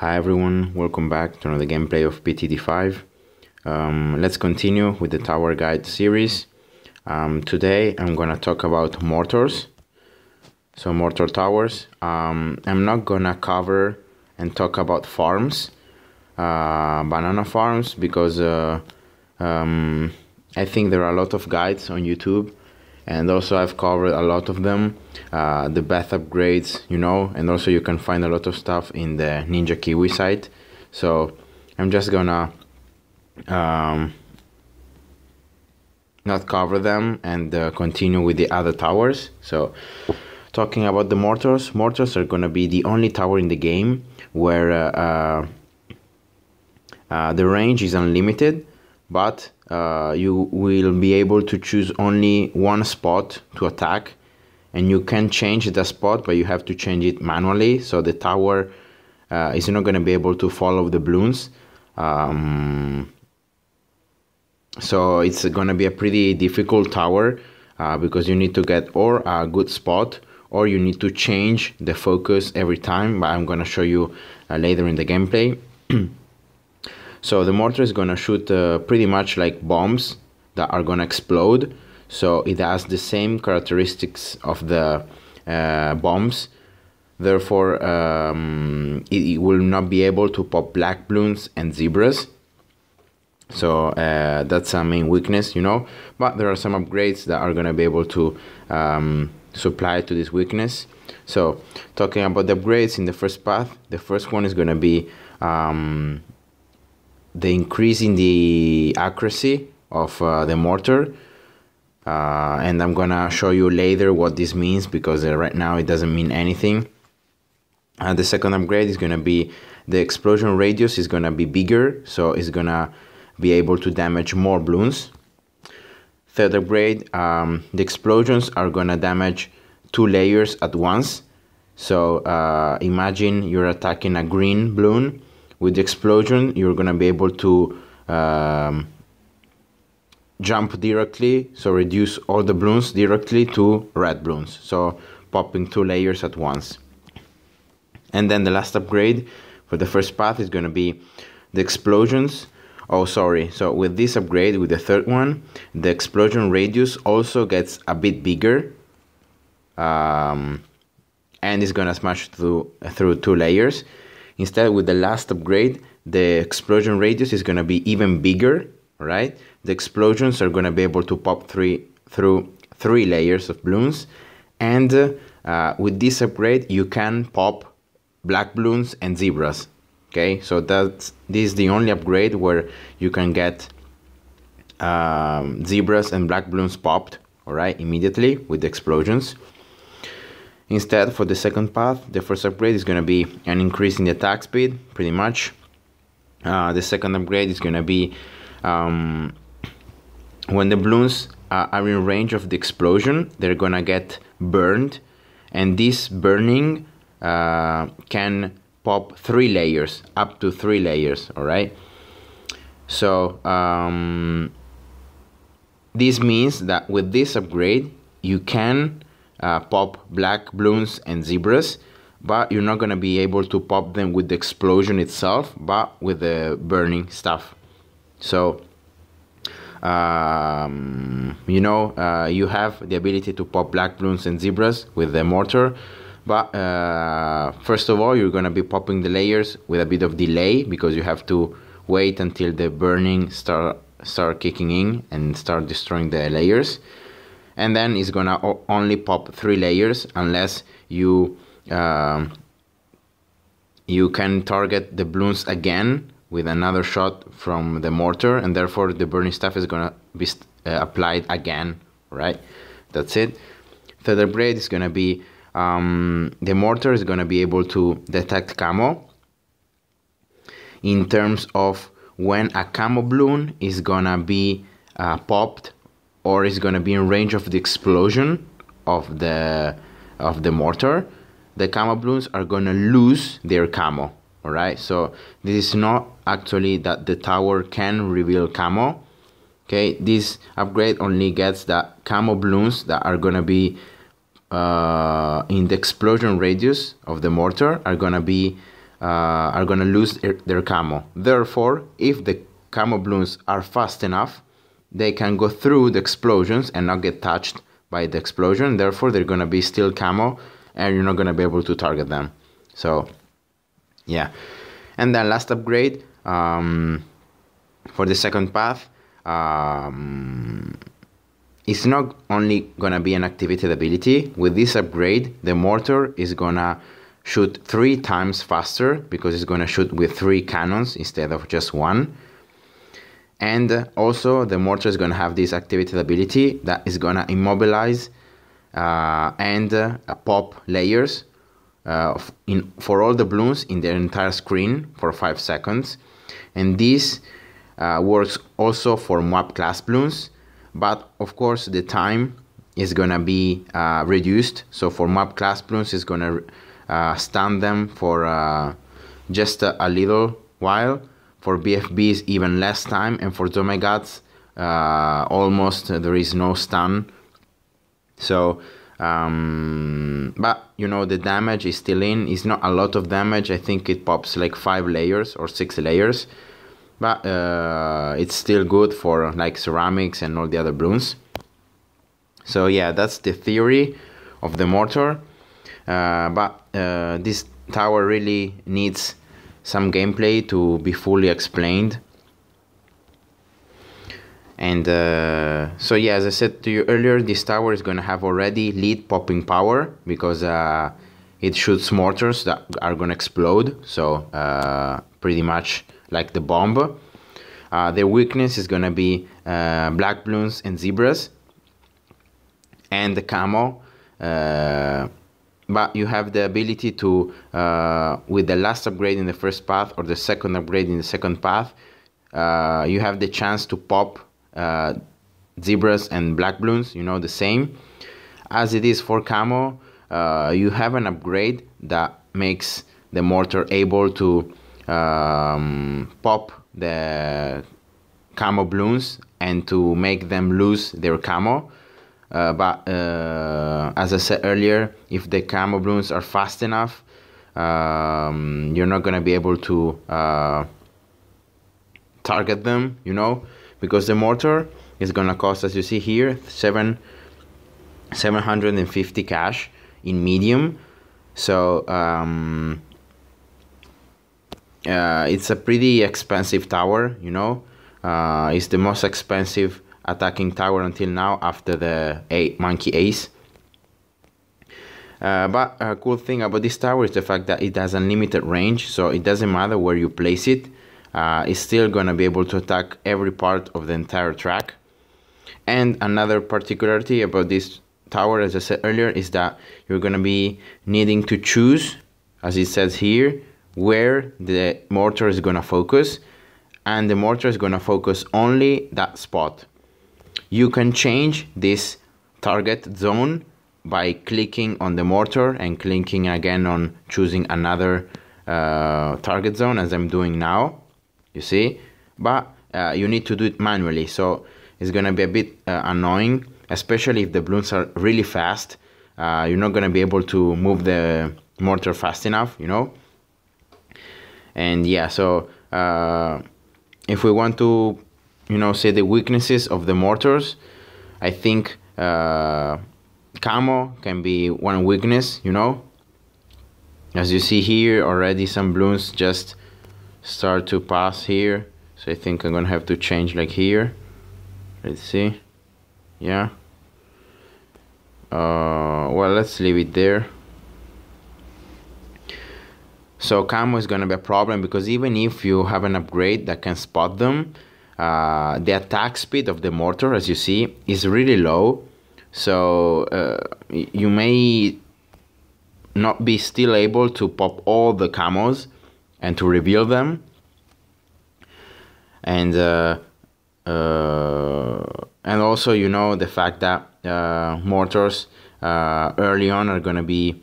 Hi everyone, welcome back to another gameplay of BTD5. Let's continue with the Tower Guide series. Today I'm gonna talk about mortars. So Mortar Towers. I'm not gonna cover and talk about farms, banana farms, because I think there are a lot of guides on YouTube, and also I've covered a lot of them, the bath upgrades, and also you can find a lot of stuff in the Ninja Kiwi site. So I'm just gonna not cover them and continue with the other towers. So talking about the mortars are gonna be the only tower in the game where the range is unlimited, but you will be able to choose only one spot to attack, and you can change the spot, but you have to change it manually. So the tower is not going to be able to follow the balloons. So it's going to be a pretty difficult tower because you need to get or a good spot, or you need to change the focus every time, but I'm going to show you later in the gameplay. So the mortar is gonna shoot pretty much like bombs that are gonna explode. So it has the same characteristics of the bombs. Therefore, it will not be able to pop black balloons and zebras. So that's a main weakness, But there are some upgrades that are gonna be able to supply to this weakness. So talking about the upgrades in the first path, the first one is gonna be the increase in the accuracy of the mortar, and I'm gonna show you later what this means, because right now it doesn't mean anything. The second upgrade is gonna be the explosion radius is gonna be bigger, so it's gonna be able to damage more balloons. Third upgrade, the explosions are gonna damage 2 layers at once. So imagine you're attacking a green balloon. With the explosion, you're going to be able to jump directly, so reduce all the balloons directly to red balloons, so popping 2 layers at once. And then the last upgrade for the first path is going to be the explosions. So with this upgrade, with the third one, the explosion radius also gets a bit bigger, and it's going to smash through 2 layers. Instead, with the last upgrade, the explosion radius is going to be even bigger, right? The explosions are going to be able to pop through 3 layers of balloons. And with this upgrade, you can pop black balloons and zebras, okay? So this is the only upgrade where you can get zebras and black balloons popped, all right, immediately with the explosions. Instead, for the second path, the first upgrade is going to be an increase in the attack speed, pretty much. The second upgrade is going to be when the balloons are in range of the explosion, they're going to get burned. And this burning can pop 3 layers, up to 3 layers, all right? So this means that with this upgrade, you can pop black balloons and zebras, but you're not going to be able to pop them with the explosion itself, but with the burning stuff. So you have the ability to pop black balloons and zebras with the mortar, but first of all, you're going to be popping the layers with a bit of delay, because you have to wait until the burning start kicking in and start destroying the layers. And then it's gonna only pop 3 layers unless you can target the balloons again with another shot from the mortar, and therefore the burning stuff is gonna be applied again, right? That's it. Third upgrade is gonna be the mortar is gonna be able to detect camo in terms of when a camo balloon is gonna be popped, or is going to be in range of the explosion of the mortar. The camo balloons are going to lose their camo, all right? So this is not actually that the tower can reveal camo, okay? This upgrade only gets the camo balloons that are going to be in the explosion radius of the mortar are going to be are gonna lose their camo. Therefore, if the camo balloons are fast enough, they can go through the explosions and not get touched by the explosion. Therefore, they're gonna be still camo, and you're not gonna be able to target them. So, yeah. And then last upgrade for the second path. It's not only gonna be an activated ability. With this upgrade, the mortar is gonna shoot 3 times faster because it's gonna shoot with 3 cannons instead of just 1. And also the mortar is gonna have this activated ability that is gonna immobilize and pop layers for all the balloons in the entire screen for 5 seconds. And this works also for MOAB class balloons. But of course the time is gonna be reduced. So for MOAB class balloons, it's gonna stun them for just a little while. For BFBs, even less time, and for Zomegats, almost there is no stun. So, but you know, the damage is still in. It's not a lot of damage. I think it pops like 5 layers or 6 layers. But it's still good for like ceramics and all the other balloons. So yeah, that's the theory of the mortar. But this tower really needs some gameplay to be fully explained. And so yeah, as I said to you earlier, this tower is gonna have already lead popping power because it shoots mortars that are gonna explode. So pretty much like the bomb. Their weakness is gonna be black balloons and zebras and the camo. But you have the ability to, with the last upgrade in the first path or the second upgrade in the second path, you have the chance to pop zebras and black balloons, you know, the same. As it is for camo, you have an upgrade that makes the mortar able to pop the camo balloons and to make them lose their camo. But as I said earlier, if the camo balloons are fast enough, you're not gonna be able to target them, you know, because the mortar is gonna cost, as you see here, 750 cash in medium. So it's a pretty expensive tower, you know. It's the most expensive attacking tower until now after the Monkey Ace. But a cool thing about this tower is the fact that it has unlimited range, so it doesn't matter where you place it. It's still gonna be able to attack every part of the entire track. And another particularity about this tower, as I said earlier, is that you're gonna be needing to choose, as it says here, where the mortar is gonna focus, and the mortar is gonna focus only that spot. You can change this target zone by clicking on the mortar and clicking again on choosing another target zone, as I'm doing now, you see. But you need to do it manually, so it's gonna be a bit annoying, especially if the balloons are really fast. You're not gonna be able to move the mortar fast enough, you know. And yeah, so if we want to, you know, say the weaknesses of the mortars, I think camo can be one weakness, you know. As you see here, already some balloons just start to pass here, so I think I'm gonna have to change like here. Let's see. Yeah. Well, let's leave it there. So camo is gonna be a problem because even if you have an upgrade that can spot them, the attack speed of the mortar, as you see, is really low. So you may not be still able to pop all the camos and to reveal them. And also, you know, the fact that mortars early on are gonna be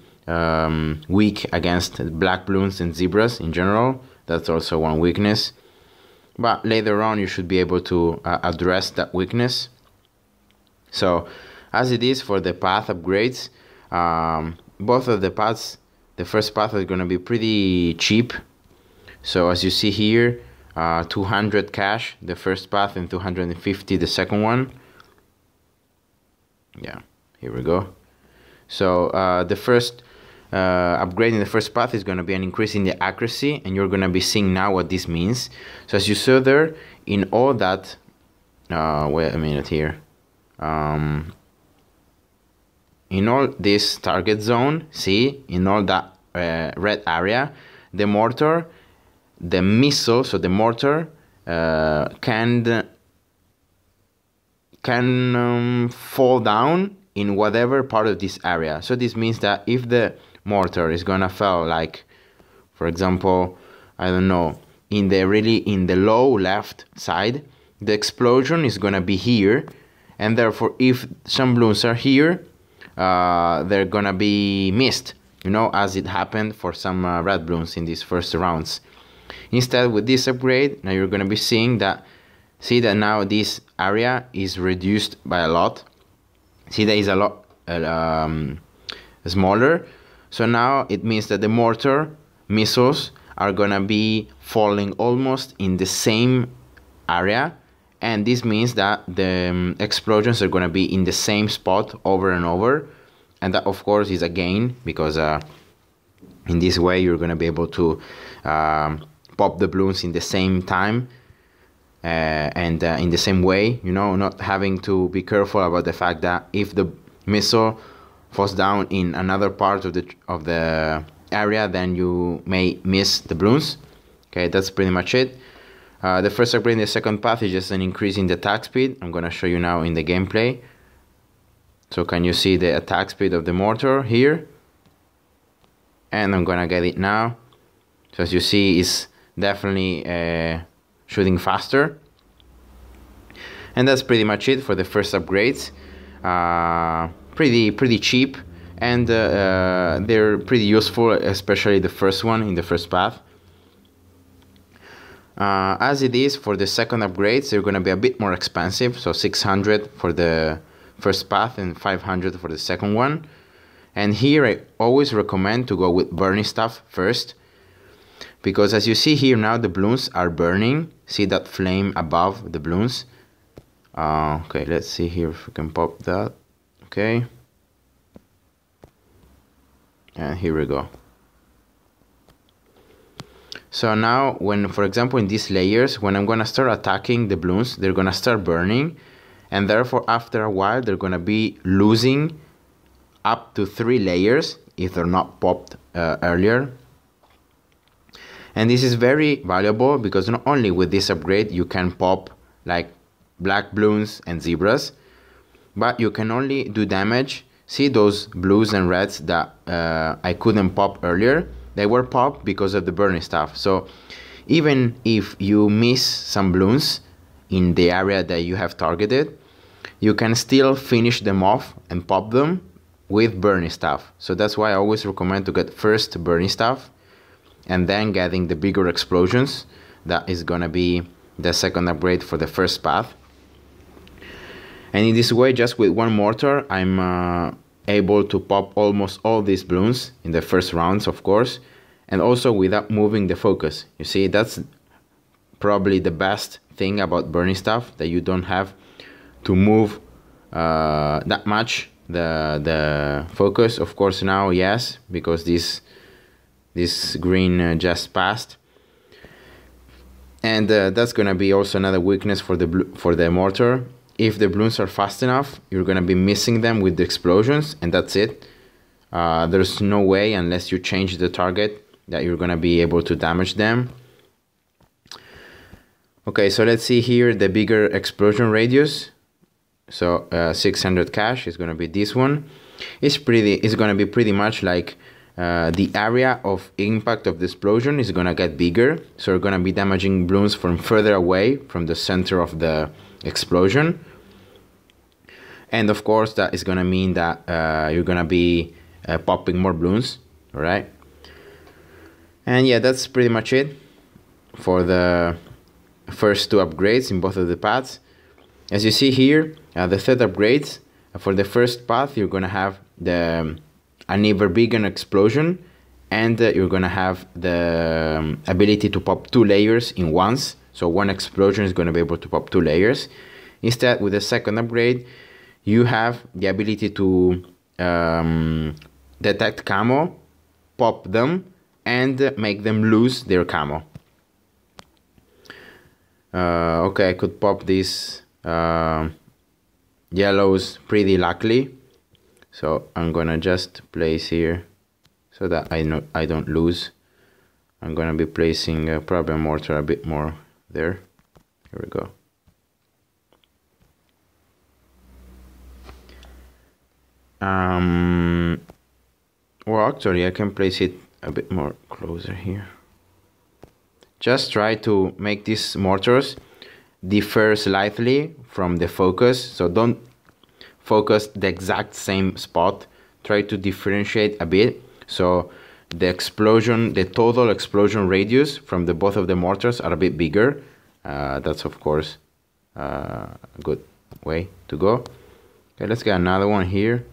weak against black balloons and zebras in general. That's also one weakness. But later on, you should be able to address that weakness. So, as it is for the path upgrades, both of the paths the first path is gonna be pretty cheap. So as you see here, 200 cash the first path and 250 the second one. Yeah, here we go. So the first upgrade in the first path is going to be an increase in the accuracy, and you're going to be seeing now what this means. So as you saw there, in all that, wait a minute here, in all this target zone, see, in all that red area, the mortar, the missile, so the mortar can fall down in whatever part of this area. So this means that if the mortar is gonna fall, like for example, I don't know, in the low left side, the explosion is gonna be here, and therefore if some balloons are here, they're gonna be missed, you know, as it happened for some red balloons in these first rounds. Instead, with this upgrade, now you're gonna be seeing that, see that now this area is reduced by a lot. See that is a lot smaller. So now it means that the mortar missiles are gonna be falling almost in the same area, and this means that the explosions are gonna be in the same spot over and over, and that of course is a gain, because in this way you're gonna be able to pop the balloons in the same time and in the same way, you know, not having to be careful about the fact that if the missile falls down in another part of the area, then you may miss the balloons. Okay, that's pretty much it. The first upgrade in the second path is just an increase in the attack speed. I'm gonna show you now in the gameplay. So can you see the attack speed of the mortar here? And I'm gonna get it now. So as you see, it's definitely shooting faster. And that's pretty much it for the first upgrades. Pretty cheap, and they're pretty useful, especially the first one in the first path. As it is for the second upgrades, they're going to be a bit more expensive, so 600 for the first path and 500 for the second one. And here I always recommend to go with burning stuff first, because as you see here now, the balloons are burning. See that flame above the balloons? Okay, let's see here if we can pop that. Okay, and here we go. So now when, for example, in these layers, when I'm gonna start attacking the balloons, they're gonna start burning, and therefore after a while they're gonna be losing up to 3 layers if they're not popped earlier. And this is very valuable, because not only with this upgrade you can pop like black balloons and zebras, but you can only do damage. See those blues and reds that I couldn't pop earlier? They were popped because of the burning stuff. So even if you miss some balloons in the area that you have targeted, you can still finish them off and pop them with burning stuff. So that's why I always recommend to get first burning stuff and then getting the bigger explosions. That is gonna be the second upgrade for the first path. And in this way, just with one mortar, I'm able to pop almost all these balloons in the first rounds, of course, and also without moving the focus. You see, that's probably the best thing about burning stuff, that you don't have to move that much the focus. Of course now, yes, because this green just passed. And that's gonna be also another weakness for the mortar. If the balloons are fast enough, you're gonna be missing them with the explosions, and that's it. There's no way, unless you change the target, that you're gonna be able to damage them. Okay, so let's see here the bigger explosion radius. So 600 cash is gonna be this one. It's gonna be pretty much like the area of impact of the explosion is gonna get bigger. So you're gonna be damaging balloons from further away from the center of the explosion. And of course that is gonna mean that you're gonna be popping more balloons, all right? And yeah, that's pretty much it for the first 2 upgrades in both of the paths. As you see here, the third upgrades, for the first path you're gonna have an even bigger explosion, and you're gonna have the ability to pop 2 layers in once. So one explosion is gonna be able to pop 2 layers. Instead, with the second upgrade, you have the ability to detect camo, pop them, and make them lose their camo. Okay, I could pop these yellows pretty luckily, so I'm gonna just place here so that I don't lose. I'm gonna be placing probably a mortar a bit more there. Here we go. Well, actually, I can place it a bit more closer here. Just try to make these mortars differ slightly from the focus. So don't focus the exact same spot. Try to differentiate a bit. So the explosion, the total explosion radius from the both of the mortars are a bit bigger. That's of course a good way to go. Okay, let's get another one here.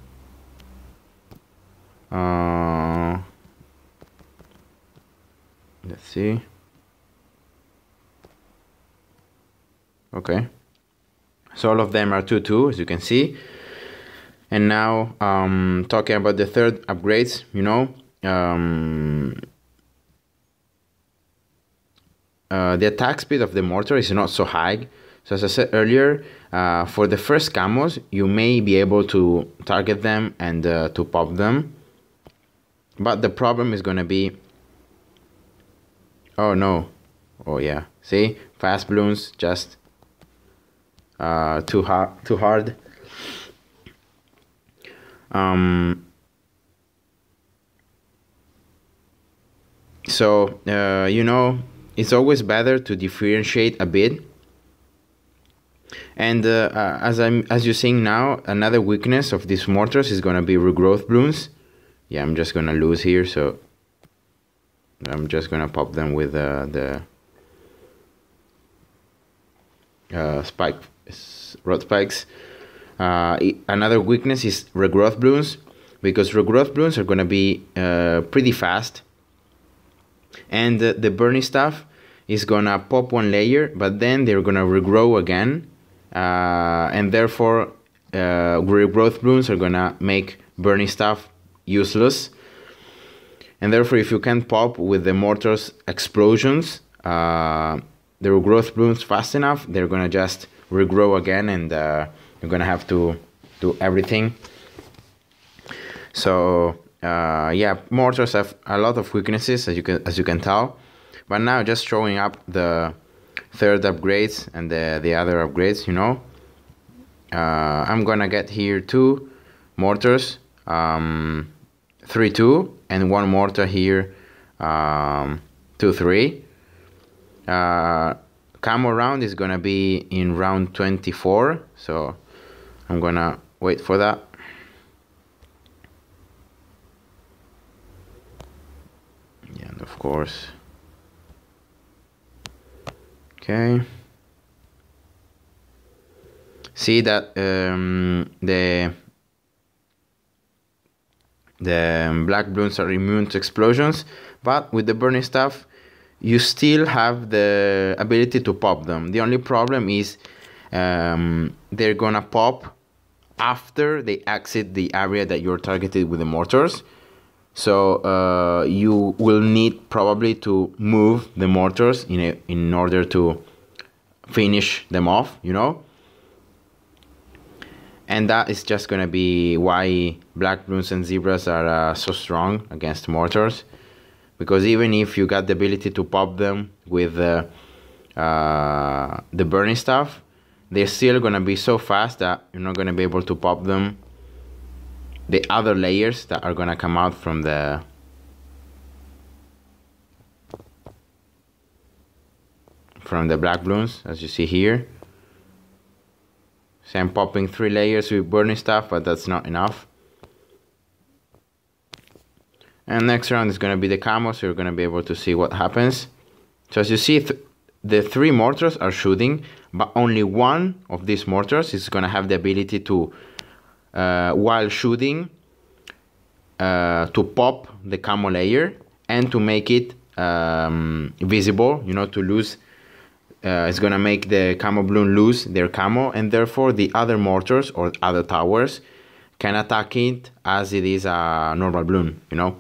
Let's see. Okay, so all of them are 2-2, as you can see. And now talking about the third upgrades, you know, the attack speed of the mortar is not so high. So as I said earlier, for the first camos, you may be able to target them and to pop them. But the problem is going to be, oh no, oh yeah, see, fast balloons just too hard. So you know, it's always better to differentiate a bit. And as you're seeing now, another weakness of these mortars is gonna be regrowth balloons. Yeah, I'm just gonna lose here, so I'm just gonna pop them with the rod spikes. Another weakness is regrowth balloons, because regrowth balloons are gonna be pretty fast, and the burning stuff is gonna pop 1 layer, but then they're gonna regrow again, and therefore regrowth balloons are gonna make burning stuff useless. And therefore, if you can pop with the mortar's explosions the regrowth balloons fast enough, they're gonna just regrow again, and you're gonna have to do everything. So yeah, mortars have a lot of weaknesses, as you can tell. But now, just showing up the third upgrades and the other upgrades, you know, I'm gonna get here 2 mortars, 3-2, and 1 mortar here, 2-3. Camo round is gonna be in round 24, so I'm gonna wait for that. Yeah, and of course. Okay. See that the black balloons are immune to explosions, but with the burning stuff, you still have the ability to pop them. The only problem is they're gonna pop after they exit the area that you're targeted with the mortars. So you will need probably to move the mortars in order to finish them off, you know. And that is just gonna be why black balloons and zebras are so strong against mortars, because even if you got the ability to pop them with the burning stuff, they're still gonna be so fast that you're not gonna be able to pop them. The other layers that are gonna come out from the black balloons, as you see here. So I'm popping 3 layers with burning stuff, but that's not enough. And next round is gonna be the camo, so you're gonna be able to see what happens. So as you see, the 3 mortars are shooting, but only 1 of these mortars is gonna have the ability to, while shooting, to pop the camo layer, and to make it visible, you know, to lose. It's gonna make the camo bloon lose their camo, and therefore the other mortars or other towers can attack it as it is a normal bloon, you know.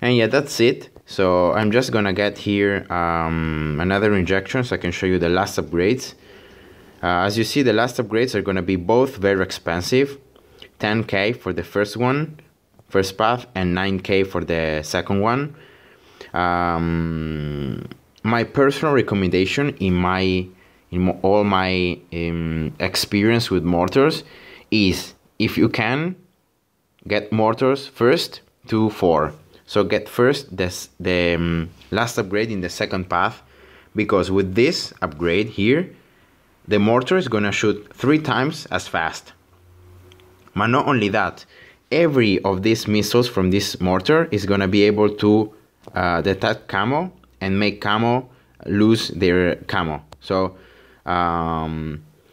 And yeah, that's it. So I'm just gonna get here another injection so I can show you the last upgrades. As you see, the last upgrades are gonna be both very expensive. 10k for the first path, and 9k for the second one. My personal recommendation in all my experience with mortars is, if you can, get mortars first to 4. So get first the last upgrade in the second path, because with this upgrade here, the mortar is gonna shoot 3 times as fast. But not only that, every of these missiles from this mortar is gonna be able to detect camo and make camo lose their camo. So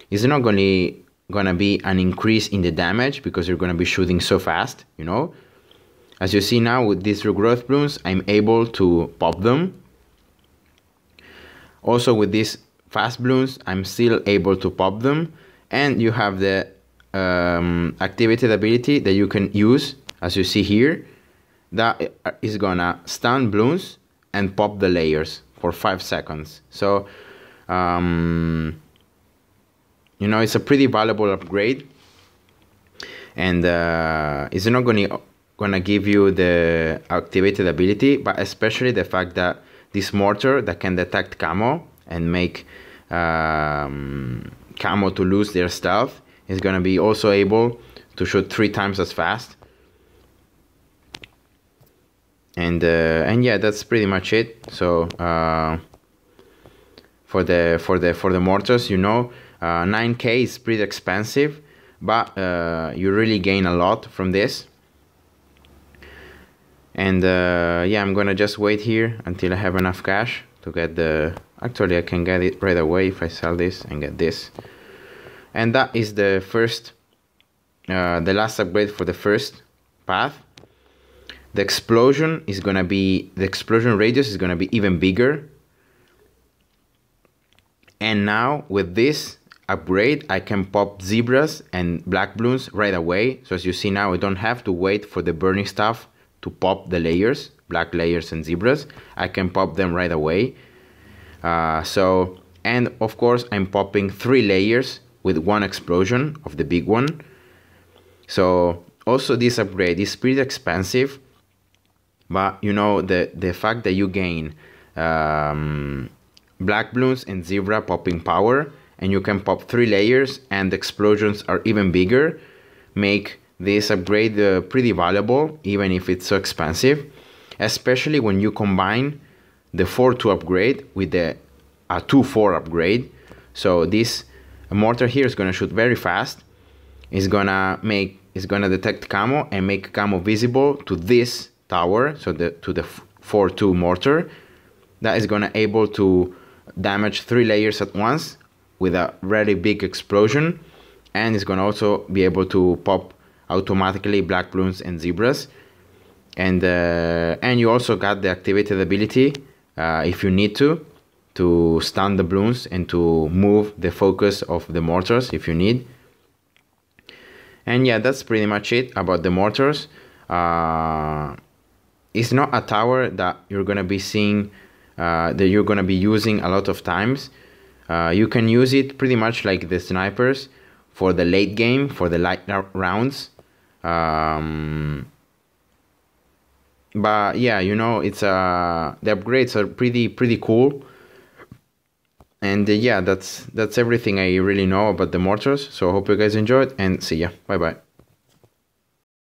it's not gonna be an increase in the damage because you're gonna be shooting so fast, you know. As you see now with these regrowth bloons, I'm able to pop them. Also with these fast bloons, I'm still able to pop them. And you have the activated ability that you can use, as you see here, that is gonna stun bloons and pop the layers for 5 seconds. So you know, it's a pretty valuable upgrade, and it's not gonna give you the activated ability, but especially the fact that this mortar that can detect camo and make camo to lose their stealth is gonna be also able to shoot 3 times as fast. And yeah, that's pretty much it. So for the mortars, you know, 9k is pretty expensive, but you really gain a lot from this. And yeah, I'm gonna just wait here until I have enough cash to get the. Actually, I can get it right away if I sell this and get this. And that is the first, the last upgrade for the first path. The explosion is gonna be, the explosion radius is gonna be even bigger. And now with this upgrade, I can pop zebras and black bloons right away. So as you see now, I don't have to wait for the burning stuff to pop the layers, black layers and zebras. I can pop them right away. And of course, I'm popping 3 layers with 1 explosion of the big one. So also this upgrade is pretty expensive, but you know, the fact that you gain black bloons and zebra popping power, and you can pop 3 layers and the explosions are even bigger, make this upgrade pretty valuable, even if it's so expensive, especially when you combine the 4-2 upgrade with the 2-4 upgrade. So this mortar here is gonna shoot very fast. It's gonna detect camo and make camo visible to this tower, so to the 4-2 mortar. That is gonna able to damage 3 layers at once with a really big explosion, and it's gonna also be able to pop automatically black bloons and zebras. And you also got the activated ability, if you need to stun the bloons and to move the focus of the mortars if you need. And yeah, that's pretty much it about the mortars. It's not a tower that you're gonna be seeing, that you're gonna be using a lot of times. You can use it pretty much like the snipers for the late game, for the light rounds. But yeah, you know, it's the upgrades are pretty cool. And yeah, that's everything I really know about the mortars. So I hope you guys enjoyed, and see ya. Bye bye.